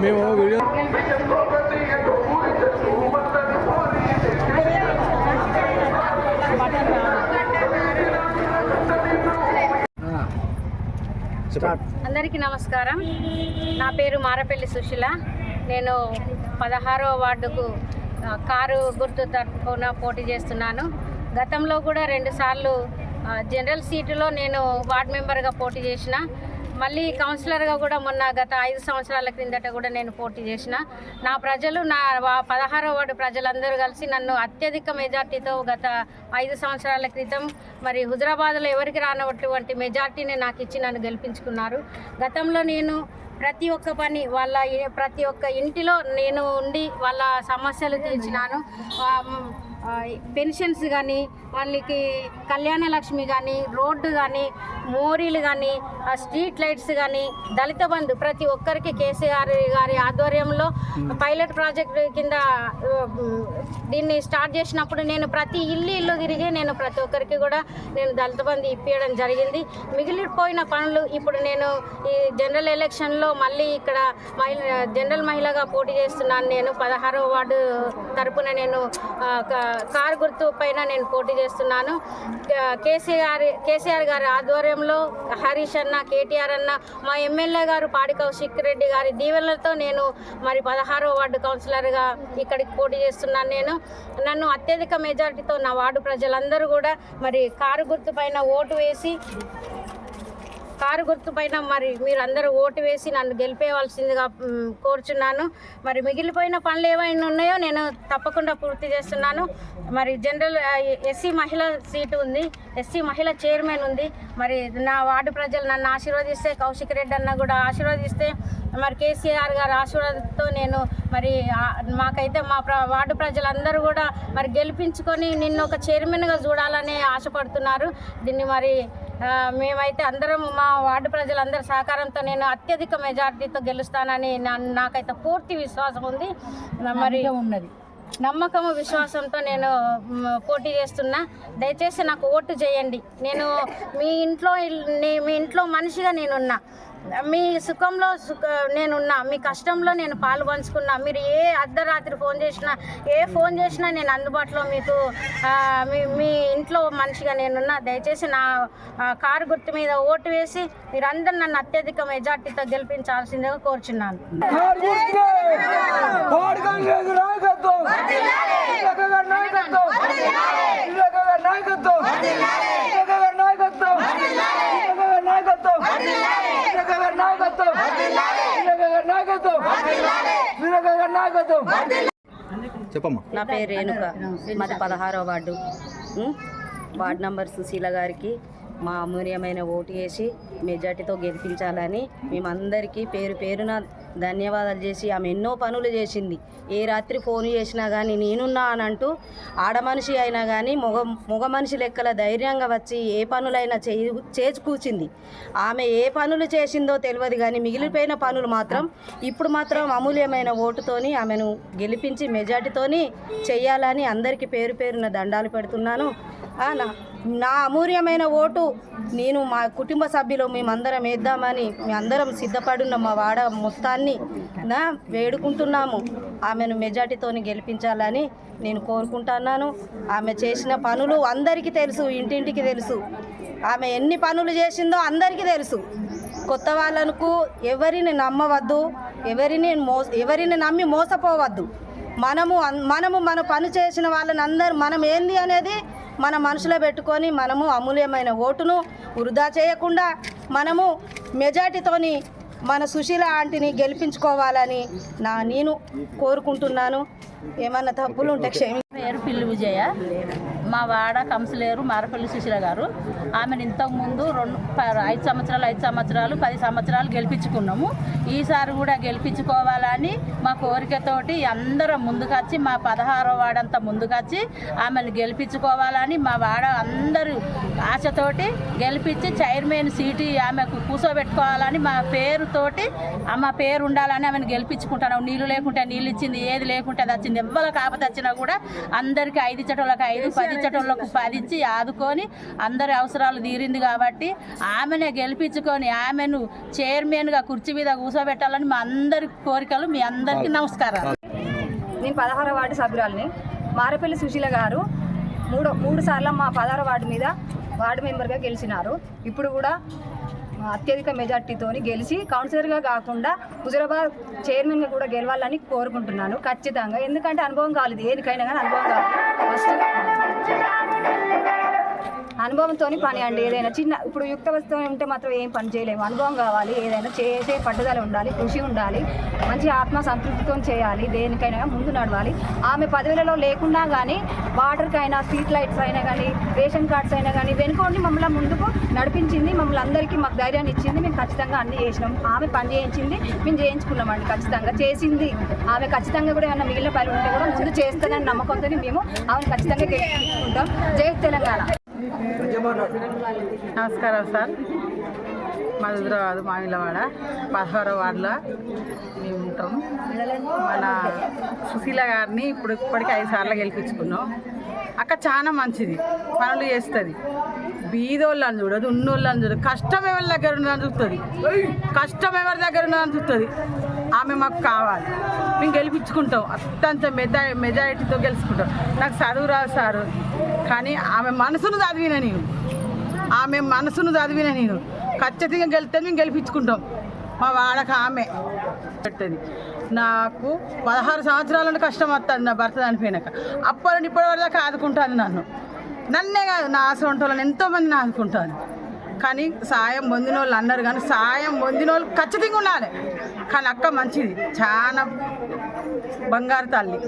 మేము వీడియో అందరికీ నమస్కారం. నా పేరు మారపల్లి సుశీల. నేను 16వ వార్డుకు కారు గుర్తు తరపున పోటీ చేస్తున్నాను. గతంలో కూడా 2 సార్లు జనరల్ సీటులో నేను వార్డు మెంబర్గా పోటీ చేసిన, మళ్ళీ కౌన్సిలర్గా కూడా మొన్న గత 5 సంవత్సరాల క్రిందట కూడా నేను పోటీ చేసిన. నా ప్రజలు, నా 16వ వార్డు ప్రజలందరూ కలిసి నన్ను అత్యధిక మెజార్టీతో గత 5 సంవత్సరాల క్రితం మరి హుజరాబాద్లో ఎవరికి రానటువంటి మెజార్టీని నాకు ఇచ్చి నన్ను గెలిపించుకున్నారు. గతంలో నేను ప్రతి ఒక్క పని ప్రతి ఒక్క ఇంటిలో నేను ఉండి వాళ్ళ సమస్యలు తీర్చినాను. పెన్షన్స్ కానీ, వాళ్ళకి కళ్యాణ లక్ష్మి కానీ, రోడ్డు కానీ, మోరీలు కానీ, స్ట్రీట్ లైట్స్ కానీ, దళిత బంధు ప్రతి ఒక్కరికి కేసీఆర్ గారి ఆధ్వర్యంలో పైలట్ ప్రాజెక్టు కింద దీన్ని స్టార్ట్ చేసినప్పుడు నేను ప్రతి ఇల్లు తిరిగి నేను ప్రతి ఒక్కరికి కూడా నేను దళిత బంధు ఇప్పించడం జరిగింది. మిగిలిపోయిన పనులు ఇప్పుడు నేను ఈ జనరల్ ఎలక్షన్లో మళ్ళీ ఇక్కడ జనరల్ మహిళగా పోటీ చేస్తున్నాను. నేను 16వ వార్డు తరపున నేను కారు గుర్తు పైన నేను పోటీ చేస్తున్నాను. కేసీఆర్ గారి ఆధ్వర్యంలో హరీష్ అన్న, కేటీఆర్ అన్న, మా ఎమ్మెల్యే గారు పాడి కౌశిక్ రెడ్డి గారి దీవెనలతో నేను మరి 16వ వార్డు కౌన్సిలర్గా ఇక్కడికి పోటీ చేస్తున్నాను. నన్ను అత్యధిక మెజార్టీతో నా వార్డు ప్రజలందరూ కూడా మరి కారు గుర్తు పైన మరి మీరందరూ ఓటు వేసి నన్ను గెలిపేయవలసిందిగా కోరుచున్నాను. మరి మిగిలిపోయిన పనులు ఏమైనా ఉన్నాయో నేను తప్పకుండా పూర్తి చేస్తున్నాను. మరి జనరల్ ఎస్సీ మహిళ సీటు ఉంది, ఎస్సీ మహిళ చైర్మన్ ఉంది. మరి నా వార్డు ప్రజలు నన్ను ఆశీర్వదిస్తే, కౌశిక్ రెడ్డి అన్న కూడా ఆశీర్వదిస్తే, మరి కేసీఆర్ గారి ఆశీర్వాదంతో నేను మరి మాకైతే మా వార్డు ప్రజలందరూ కూడా మరి గెలిపించుకొని నిన్ను ఒక చైర్మన్గా చూడాలని ఆశపడుతున్నారు. దీన్ని మరి మేమైతే అందరం మా వార్డు ప్రజలందరి సహకారంతో నేను అత్యధిక మెజార్టీతో గెలుస్తానని నాకైతే పూర్తి విశ్వాసం ఉంది. మరి నమ్మకము విశ్వాసంతో నేను పోటీ చేస్తున్నా. దయచేసి నాకు ఓటు చేయండి. నేను మీ ఇంట్లో మనిషిగా నేనున్నా, మీ సుఖంలో నేనున్నా, మీ కష్టంలో నేను పాలు పంచుకున్నా. మీరు ఏ అర్ధరాత్రి ఫోన్ చేసినా నేను అందుబాటులో మీకు మీ ఇంట్లో మనిషిగా నేనున్నా. దయచేసి నా కారు గుర్తు మీద ఓటు వేసి మీరందరూ నన్ను అత్యధిక మెజార్టీతో గెలిపించాల్సిందిగా కోరుచున్నాను. చెప్పమ్మా. నా పేరు రేణుక, మాది 16వ వార్డు. వార్డు నంబర్ సుశీల గారికి మా అమూల్యమైన ఓటు వేసి మెజార్టీతో గెలిపించాలని మేమందరికీ పేరు పేరున ధన్యవాదాలు చేసి, ఆమె ఎన్నో పనులు చేసింది. ఏ రాత్రి ఫోన్ చేసినా కానీ నేనున్నా అని అంటూ, ఆడమనిషి అయినా కానీ మగ మనిషి లెక్కల ధైర్యంగా వచ్చి ఏ పనులైనా చేసి కూర్చింది. ఆమె ఏ పనులు చేసిందో తెలియదు కానీ మిగిలిపోయిన పనులు మాత్రం ఇప్పుడు మాత్రం అమూల్యమైన ఓటుతోని ఆమెను గెలిపించి మెజార్టీతోని చెయ్యాలని అందరికీ పేరు పేరున దండాలు పెడుతున్నాను. నా అమూల్యమైన ఓటు నేను మా కుటుంబ సభ్యులు మేమందరం వేద్దామని అందరం సిద్ధపడున్న మా వాడ మొత్తాన్ని వేడుకుంటున్నాము. ఆమెను మెజార్టీతోని గెలిపించాలని నేను కోరుకుంటున్నాను. ఆమె చేసిన పనులు అందరికీ తెలుసు, ఇంటింటికి తెలుసు. ఆమె ఎన్ని పనులు చేసిందో అందరికీ తెలుసు. కొత్త వాళ్ళకు ఎవరిని నమ్మవద్దు, ఎవరిని నమ్మి మోసపోవద్దు. మనము మన పని చేసిన వాళ్ళని మనం ఏంది అనేది మన మనసులో పెట్టుకొని మనము అమూల్యమైన ఓటును వృధా చేయకుండా మనము మెజార్టీతోని మన సుశీల ఆంటీని గెలిపించుకోవాలని నేను కోరుకుంటున్నాను. ఏమన్నా తప్పులు ఉంటే క్షమి. పేరు పిల్లి విజయ, మా వాడ కంసలేరు మారపల్లి సుశీల గారు. ఆమెను ఇంతకుముందు 5 సంవత్సరాలు 10 సంవత్సరాలు గెలిపించుకున్నాము. ఈసారి కూడా గెలిపించుకోవాలని మా కోరికతోటి అందరం ముందుకొచ్చి, మా 16వ వార్డంతా ముందుకొచ్చి ఆమెను గెలిపించుకోవాలని మా వాడ అందరూ ఆశతోటి గెలిపించి చైర్మన్ సీటు ఆమెకు కూర్చోబెట్టుకోవాలని మా పేరుతోటి మా పేరు ఉండాలని ఆమెను గెలిపించుకుంటున్నాం. నీళ్ళు లేకుంటే నీళ్ళు ఇచ్చింది, ఏది లేకుంటే అది వచ్చింది. ఎవరికి ఆపద వచ్చినా కూడా అందరికీ 5 ఇచ్చటోళ్ళకి 5, 10 ఇచ్చటోళ్ళకు 10 ఇచ్చి ఆదుకొని అందరి అవసరాలు తీరింది. కాబట్టి ఆమెనే గెలిపించుకొని ఆమెను చైర్మన్గా కుర్చీ మీద కూర్చోబెట్టాలని మా అందరి కోరికలు. మీ అందరికీ నమస్కారాలు. నేను 16వ వార్డు సభ్యురాలిని. మారపల్లి సుశీల గారు మూడు సార్లు మా 16వ వార్డు మీద వార్డు మెంబర్గా గెలిచినారు. ఇప్పుడు కూడా అత్యధిక మెజార్టీతోని గెలిచి కౌన్సిలర్గా కాకుండా హుజురాబాద్ చైర్మన్గా కూడా గెలవాలని కోరుకుంటున్నాను ఖచ్చితంగా. ఎందుకంటే అనుభవం కాలేదు, ఏదికైనా కానీ అనుభవం కావాలి. ఫస్ట్ అనుభవంతో పని అండి. ఏదైనా ఇప్పుడు యుక్త వస్తువు ఉంటే మాత్రం ఏం పని చేయలేము. అనుభవం కావాలి, ఏదైనా చేసే పట్టుదల ఉండాలి, కృషి ఉండాలి, మంచి ఆత్మ సంతృప్తితో చేయాలి, దేనికైనా ముందు నడవాలి. ఆమె పదవులలో లేకున్నా కానీ వాటర్కైనా, స్ట్రీట్ లైట్స్ అయినా కానీ, రేషన్ కార్డ్స్ అయినా కానీ వెనుకోండి మమ్మల్ని ముందుకు నడిపించింది. మమ్మల్ని అందరికీ మాకు ధైర్యాన్ని ఇచ్చింది. మేము ఖచ్చితంగా అన్ని చేసినాం. ఆమె పని చేయించింది, మేము చేయించుకున్నామండి. ఖచ్చితంగా చేసింది ఆమె. ఖచ్చితంగా కూడా ఏమన్నా మిగిలిన పనులు ఉంటే కూడా ముందు చేస్తానని నమ్మకంతో మేము ఆమెను ఖచ్చితంగా గెలుచుకుంటాం. జై తెలంగాణ. నమస్కారం సార్. మాది హుజురాబాద్ మామిలవాడ 16వ వార్డులో మేము ఉంటాం. మన సుశీల గారిని ఇప్పటికి 5 సార్లు గెలిపించుకున్నాం. అక్క చాలా మంచిది, పనులు చేస్తుంది. బీదోళ్ళని చూడదు, ఉన్నోళ్ళని చూడదు. కష్టం ఎవరి దగ్గర ఉన్నదని చూస్తుంది, ఆమె మాకు కావాలి. మేము గెలిపించుకుంటాం, అత్యంత మెజారిటీతో గెలుచుకుంటాం. నాకు చదువు రాదు సారు, కానీ ఆమె మనసును చదివిన నేను ఖచ్చితంగా గెలిస్తే మేము గెలిపించుకుంటాం. మా వాడక ఆమె పెట్టది. నాకు 16 సంవత్సరాల నుండి కష్టం వస్తుంది. నా భర్త చనిపోయినాక అప్పటి నుండి ఇప్పటి వరకు ఆదుకుంటాను. నన్నే కాదు, నా ఆశ్రమంతో ఎంతోమందిని ఆదుకుంటాను. కానీ సాయం పొందిన వాళ్ళు అన్నారు, కానీ సాయం పొందిన వాళ్ళు ఖచ్చితంగా ఉండాలి. కానీ అక్క మంచిది, చాలా బంగారు తల్లి.